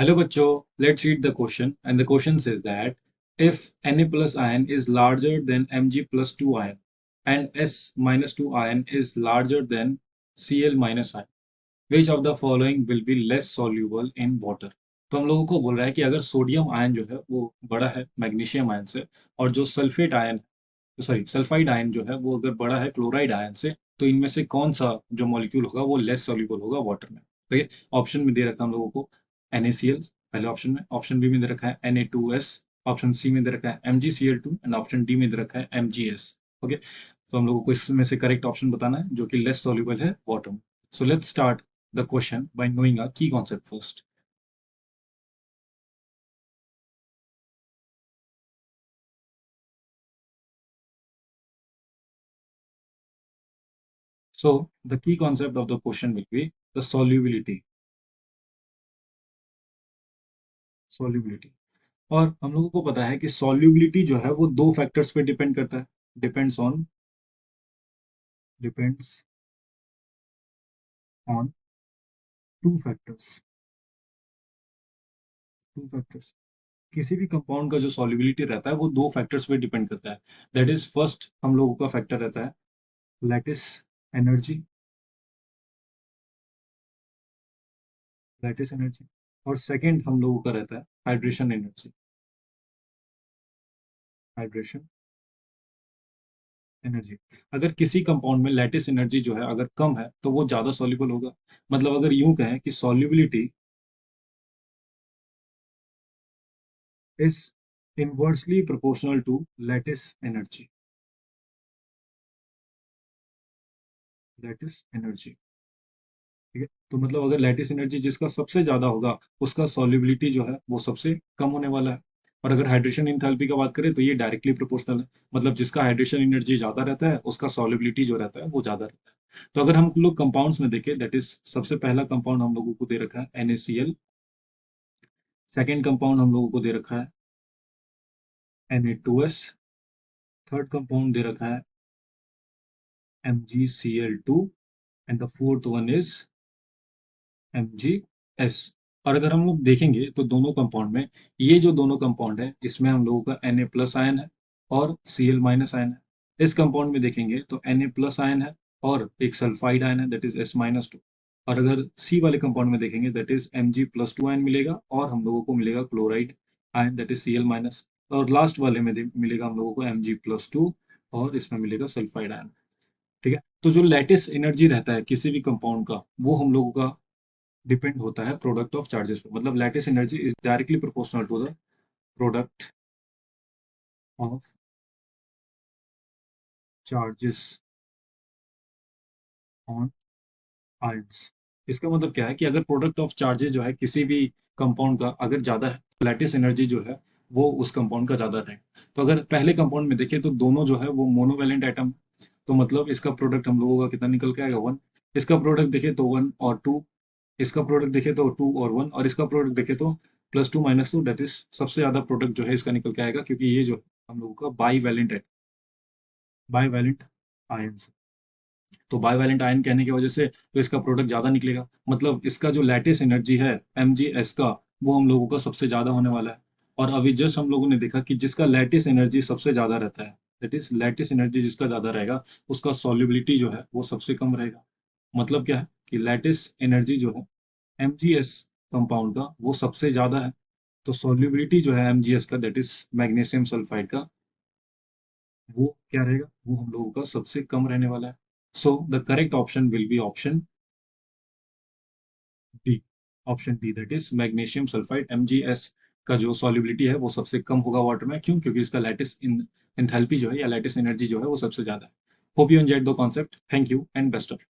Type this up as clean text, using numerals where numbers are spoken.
Hello bachcho, let's read the question and the question says that if Na plus ion is larger than Mg plus 2 ion and S minus 2 ion is larger than Cl minus ion, which of the following will be less soluble in water? तो हम लोगों को बोल रहा है कि अगर sodium ion जो है वो बड़ा है मैग्नीशियम आयन से और जो sulphate ion sorry sulphide ion जो है वो अगर बड़ा है क्लोराइड आयन से तो इनमें से कौन सा जो मॉलिक्यूल होगा वो लेस सॉल्युबल होगा वाटर में। तो ये ऑप्शन में दे रखा है हम लोगों को NaCl पहले ऑप्शन में, ऑप्शन बी में दे रखा है Na2S, ऑप्शन सी में दे रखा है MgCl2 एंड ऑप्शन डी में दे रखा है MgS। ओके, तो हम लोगों को इसमें से करेक्ट ऑप्शन बताना है जो कि लेस सॉल्युबल है वाटर में। So let's start the question by knowing a key concept first. So the key concept of the question will be the solubility. Solubility. और हम लोगों को पता है कि solubility जो है वो दो फैक्टर्स पे डिपेंड करता है। Depends on two factors. किसी भी कंपाउंड का जो solubility रहता है वो दो फैक्टर्स पे डिपेंड करता है। दैट इज फर्स्ट हम लोगों का फैक्टर रहता है लैटिस एनर्जी, लैटिस एनर्जी। और सेकंड हम लोगों का रहता है हाइड्रेशन एनर्जी, हाइड्रेशन एनर्जी। अगर किसी कंपाउंड में लैटिस एनर्जी जो है अगर कम है तो वो ज्यादा सॉल्युबल होगा। मतलब अगर यूं कहें कि solubility is inversely proportional to lattice energy, lattice energy. ठीक है, तो मतलब अगर लैटिस एनर्जी जिसका सबसे ज्यादा होगा उसका सॉल्युबिलिटी जो है वो सबसे कम होने वाला है। और अगर हाइड्रेशन इंथैल्पी का बात करें तो ये डायरेक्टली प्रोपोर्शनल है। मतलब जिसका हाइड्रेशन एनर्जी ज्यादा रहता है उसका सॉल्युबिलिटी जो रहता है वो ज्यादा रहता है। तो अगर हम लोग कंपाउंड्स में देखें दैट इज सबसे पहला कंपाउंड हम लोगों को दे रखा है NaCl। सेकेंड कंपाउंड हम लोगों को दे रखा है Na2S। थर्ड कंपाउंड दे रखा है MgCl2 and the fourth one is MgS। और अगर हम लोग देखेंगे तो दोनों कंपाउंड में ये जो दोनों कंपाउंड है इसमें हम लोगों का Na प्लस आयन है और Cl माइनस आयन है। इस कंपाउंड में देखेंगे तो Na प्लस आयन है और एक सल्फाइड आयन है दैट इज S-2। और अगर सी वाले कंपाउंड में देखेंगे दैट इज Mg+2 आयन मिलेगा और हम लोगों को मिलेगा chloride ion that is Cl minus. और लास्ट वाले में मिलेगा हम लोगों को Mg+2 और इसमें मिलेगा सल्फाइड आयन। ठीक है, तो जो लैटिस एनर्जी रहता है किसी भी कंपाउंड का वो हम लोगों का डिपेंड होता है प्रोडक्ट ऑफ चार्जेस पे। मतलब lattice energy is directly proportional to the product of charges on ions. इसका मतलब क्या है कि अगर प्रोडक्ट ऑफ चार्जेस जो है किसी भी कंपाउंड का अगर ज्यादा है, लैटिस एनर्जी जो है वो उस कंपाउंड का ज्यादा रहेगा। तो अगर पहले कंपाउंड में देखें तो दोनों जो है वो मोनोवैलेंट एटम, तो मतलब इसका प्रोडक्ट हम लोगों का कितना निकल के आएगा 1। इसका प्रोडक्ट देखे तो 1 और 2, इसका प्रोडक्ट देखे तो 2 और 1, और इसका प्रोडक्ट देखे तो +2 - 2 दैट इज सबसे ज्यादा प्रोडक्ट जो है इसका निकल के आएगा क्योंकि ये जो हम लोगों का बाई वैलेंट है, बाई वैलेंट आयन। तो बाईवैलेंट आयन कहने की वजह से तो इसका प्रोडक्ट ज्यादा निकलेगा। मतलब इसका जो लैटिस एनर्जी है MgS का वो हम लोगों का सबसे ज्यादा होने वाला है। और अभी जस्ट हम लोगों ने देखा कि जिसका लैटिस एनर्जी सबसे ज्यादा रहता है, दैट इज लैटिस एनर्जी जिसका ज्यादा रहेगा उसका सॉल्युबिलिटी जो है वो सबसे कम रहेगा। मतलब क्या है कि लैटिस एनर्जी जो है MgS कंपाउंड का वो सबसे ज्यादा है, तो सॉल्युबिलिटी जो है MgS का दैट इज मैग्नीशियम सल्फाइड का वो क्या रहेगा, वो हम लोगों का सबसे कम रहने वाला है। So the correct option will be option D, option D that is magnesium sulphide. MgS का जो सॉल्युबिलिटी है वो सबसे कम होगा वाटर में। क्यों? क्योंकि इसका लैटिस इन एंथैल्पी जो है या लैटिस एनर्जी जो है वो सबसे ज्यादा है। Hope you enjoyed the concept. Thank you and best of